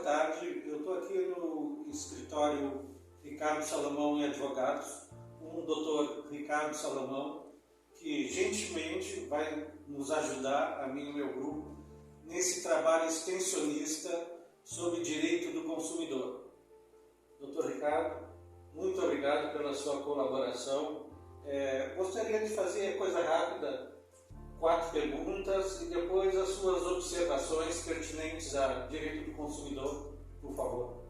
tarde. Eu estou aqui no escritório Ricardo Salomão e Advogados, com o Dr. Ricardo Salomão, que gentilmente vai nos ajudar, a mim e meu grupo, nesse trabalho extensionista sobre direito do consumidor. Dr. Ricardo, muito obrigado pela sua colaboração. Gostaria de fazer coisa rápida, 4 perguntas e depois as suas observações pertinentes a direito do consumidor, por favor.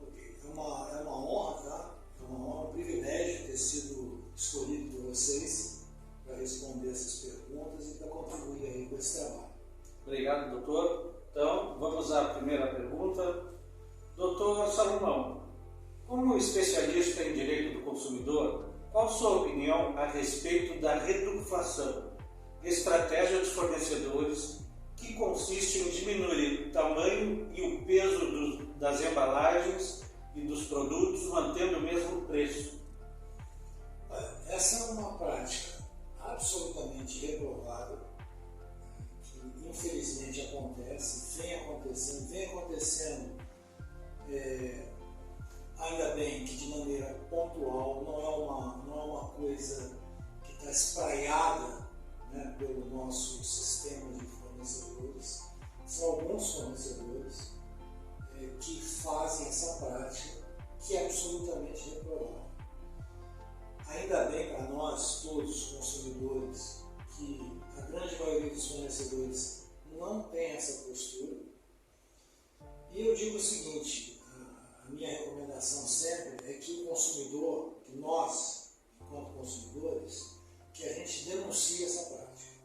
Ok, é uma honra, tá? É uma honra, um privilégio ter sido escolhido por vocês para responder essas perguntas e para contribuir aí com esse trabalho. Obrigado, doutor. Então, vamos à primeira pergunta. Doutor Salomão, como especialista em direito do consumidor, qual sua opinião a respeito da reduflação, estratégia dos fornecedores que consiste em diminuir o tamanho e o peso das embalagens e dos produtos, mantendo o mesmo preço? Essa é uma prática absolutamente reprovável, que infelizmente acontece, vem acontecendo, ainda bem que de maneira pontual, não é uma coisa que está espraiada, né, pelo nosso sistema de fornecedores. São alguns fornecedores que fazem essa prática, que é absolutamente reprovável. Ainda bem para nós, todos os consumidores, que a grande maioria dos fornecedores não tem essa postura. E eu digo o seguinte, a minha recomendação sempre é que o consumidor, que nós, enquanto consumidores, que a gente denuncie essa prática,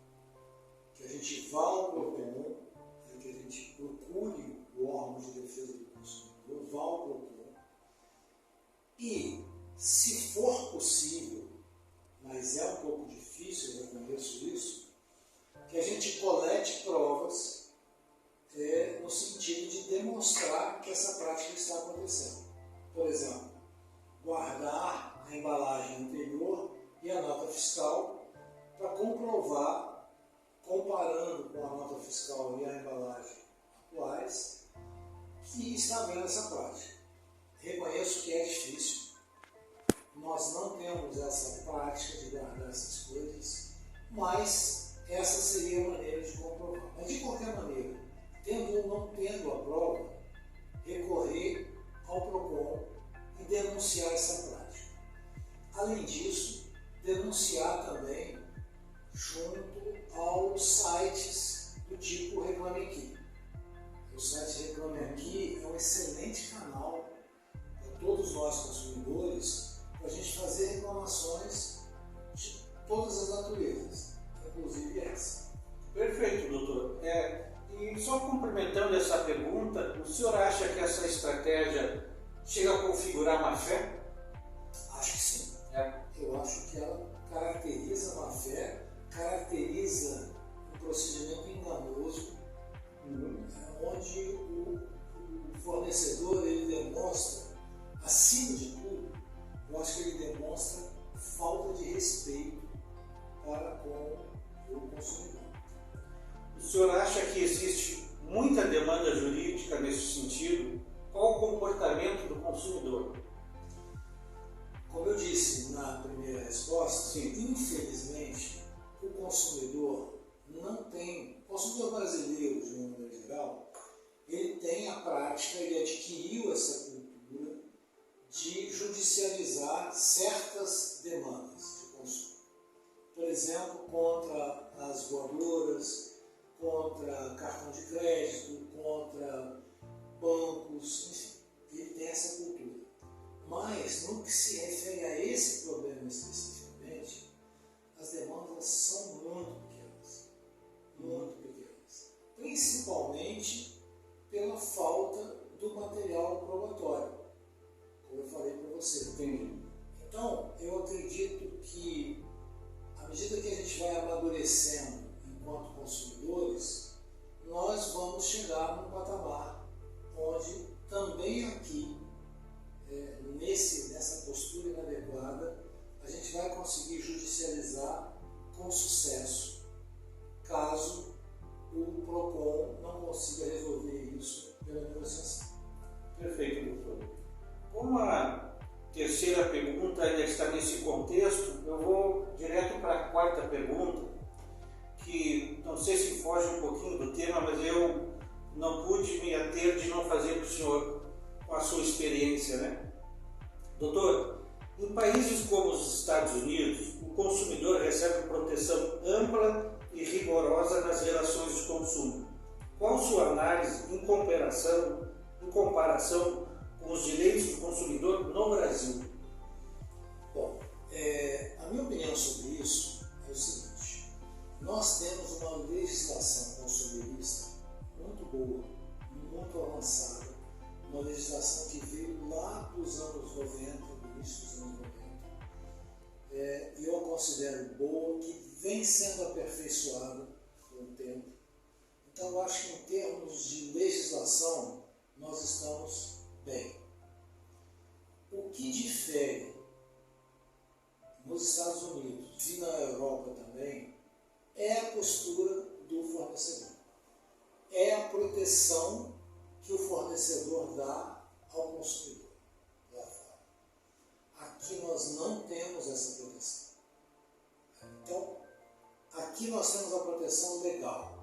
que a gente vá ao PROCON, que a gente procure o órgão de defesa do consumidor, vá ao PROCON e, se for possível, mas é um pouco difícil, eu reconheço isso, que a gente colete provas no sentido de demonstrar que essa prática está acontecendo. Por exemplo, guardar a embalagem anterior e a nota fiscal para comprovar, comparando com a nota fiscal e a embalagem atuais, que está havendo essa prática. Reconheço que é difícil, nós não temos essa prática de guardar essas coisas, mas essa seria a maneira de comprovar. Mas de qualquer maneira, tendo ou não tendo a prova, recorrer ao PROCON e denunciar essa prática. Além disso, denunciar também junto aos sites do tipo Reclame Aqui. O site Reclame Aqui é um excelente canal para todos nós consumidores, para a gente fazer reclamações de todas as naturezas, inclusive essa. Perfeito, doutor. E só complementando essa pergunta, o senhor acha que essa estratégia chega a configurar má-fé? Acho que sim. Eu acho que ela caracteriza a má-fé, caracteriza um procedimento enganoso, onde o fornecedor ele demonstra, acima de tudo, eu acho que ele demonstra falta de respeito para com o consumidor. O senhor acha que existe muita demanda jurídica nesse sentido? Qual o comportamento do consumidor? Como eu disse na primeira resposta, infelizmente, o consumidor não tem, o consumidor brasileiro, de uma maneira geral, ele tem a prática, ele adquiriu essa cultura de judicializar certas demandas de consumo. Por exemplo, contra as voadoras, contra cartão de crédito, contra bancos, enfim, ele tem essa cultura. Mas, no que se refere a esse problema especificamente, as demandas são muito pequenas, principalmente pela falta do material probatório, como eu falei para você. Entendi. Então, eu acredito que, à medida que a gente vai amadurecendo enquanto consumidores, nós vamos chegar num patamar onde também aqui, nessa postura inadequada, a gente vai conseguir judicializar com sucesso, caso o PROCON não consiga resolver isso pela negociação. pude me ater de não fazer para o senhor com a sua experiência, né? Doutor, em países como os Estados Unidos, o consumidor recebe proteção ampla e rigorosa nas relações de consumo. Qual sua análise em comparação com os direitos do consumidor no Brasil? Bom, a minha opinião sobre isso é o seguinte: nós temos uma legislação consumerista muito boa, muito avançada, uma legislação que veio lá dos anos 90, do início dos anos 90, e eu a considero boa, que vem sendo aperfeiçoada com o tempo. Então, eu acho que em termos de legislação, nós estamos bem. O que difere nos Estados Unidos e na Europa também é a postura do fornecedor. É a proteção que o fornecedor dá ao consumidor lá fora. Aqui nós não temos essa proteção. Então, aqui nós temos a proteção legal.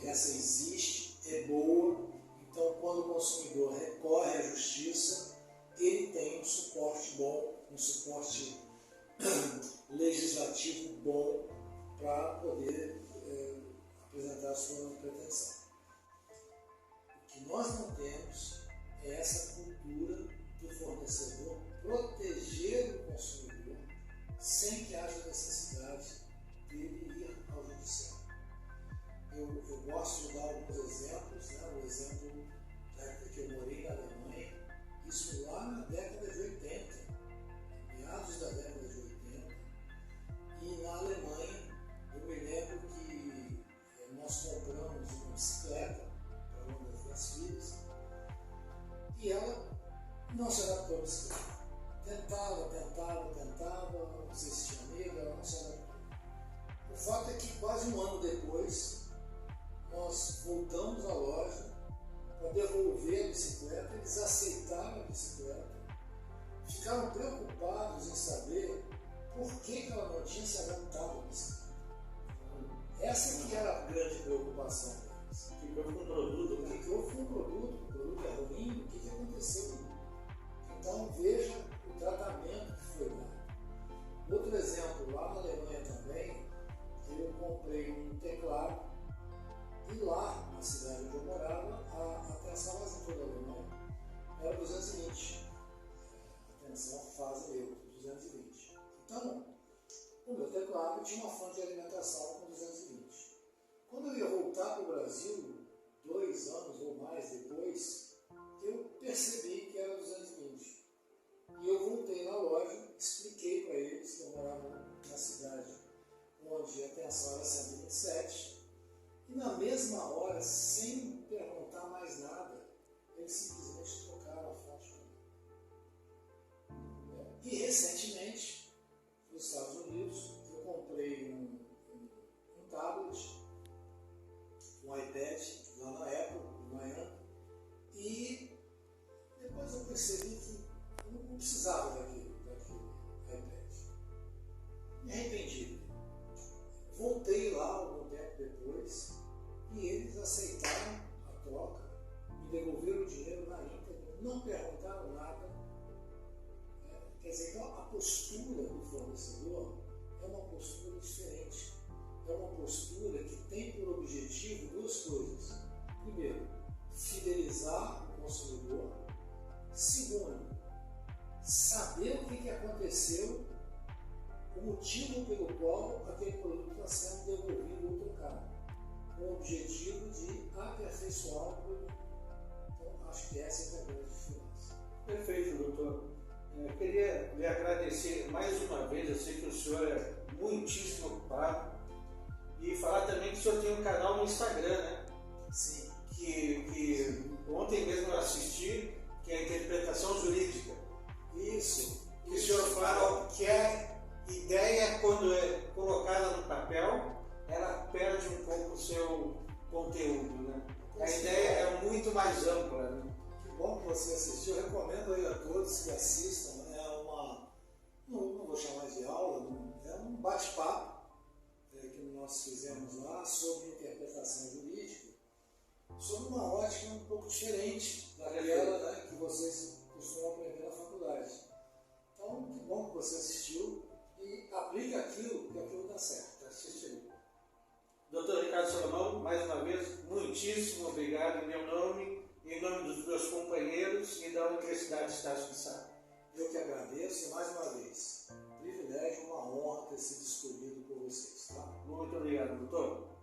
Essa existe, é boa. Então, quando o consumidor recorre à justiça, ele tem um suporte bom, um suporte legislativo bom para poder apresentar a sua pretensão. O que nós não temos é essa cultura do fornecedor proteger o consumidor sem que haja necessidade dele ir ao judiciário. Eu gosto de dar alguns exemplos, né? O exemplo da época que eu morei na Alemanha, isso lá na década de 80, meados da década de 80, e na Alemanha eu me lembro que nós compramos uma bicicleta para uma das minhas filhas e ela não se adaptou à bicicleta. Tentava, não sei se tinha medo, ela não se adaptou. O fato é que quase um ano depois nós voltamos à loja para devolver a bicicleta, eles aceitaram a bicicleta, ficaram preocupados em saber por que ela não tinha se adaptado à bicicleta. Essa que era a grande preocupação deles. Ficou com o produto, O que houve com o produto é ruim, o que aconteceu? Então veja o tratamento que foi dado. Outro exemplo, lá na Alemanha também, eu comprei um teclado e lá, na cidade onde eu morava, a tensão mais em toda a Alemanha era 220. A tensão fase neutro, 220. Então, o meu teclado tinha uma fonte de alimentação com 220. Quando eu ia voltar para o Brasil, 2 anos ou mais depois, eu percebi que era 220. E eu voltei na loja, expliquei para eles que eu morava na cidade onde a tensão era 127. E na mesma hora, sem perguntar mais nada, eles simplesmente trocaram a fonte comigo. E recentemente, nos Estados Unidos, eu comprei um tablet, um iPad, lá na Apple, em Miami, e depois eu percebi que eu não precisava daquele iPad. Me arrependi. Voltei lá algum tempo depois e eles aceitaram a troca, me devolveram o dinheiro na íntegra, não perguntaram nada. Quer dizer, então a postura do fornecedor é uma postura diferente. É uma postura que tem por objetivo 2 coisas. Primeiro, fidelizar o consumidor. Segundo, saber o que aconteceu, o motivo pelo qual aquele produto está sendo devolvido ou trocado, com o objetivo de aperfeiçoar o produto. Então, acho que essa é a grande diferença. Perfeito, doutor. Eu queria lhe agradecer mais uma vez, eu sei que o senhor é muitíssimo ocupado, e falar também que o senhor tem um canal no Instagram, né? Sim. Que ontem mesmo eu assisti, que é a interpretação jurídica. Isso. Que o senhor fala que a ideia, quando é colocada no papel, ela perde um pouco o seu conteúdo, né? A ideia é muito mais ampla, né? Que bom que você assistiu. Eu recomendo aí a todos que assistam. Não vou chamar de aula, é um bate-papo que nós fizemos lá sobre interpretação jurídica. sob uma ótica um pouco diferente daquela, né, que vocês costumam aprender na faculdade. Então, que bom que você assistiu e aplica aquilo, que aquilo dá certo. Assistiu. Doutor Ricardo Salomão, mais uma vez, muitíssimo obrigado em meu nome, em nome dos meus companheiros e da Universidade Estácio de Sá. Eu que agradeço e mais uma vez, privilégio, uma honra ter sido escolhido por vocês. Tá? Muito obrigado, doutor.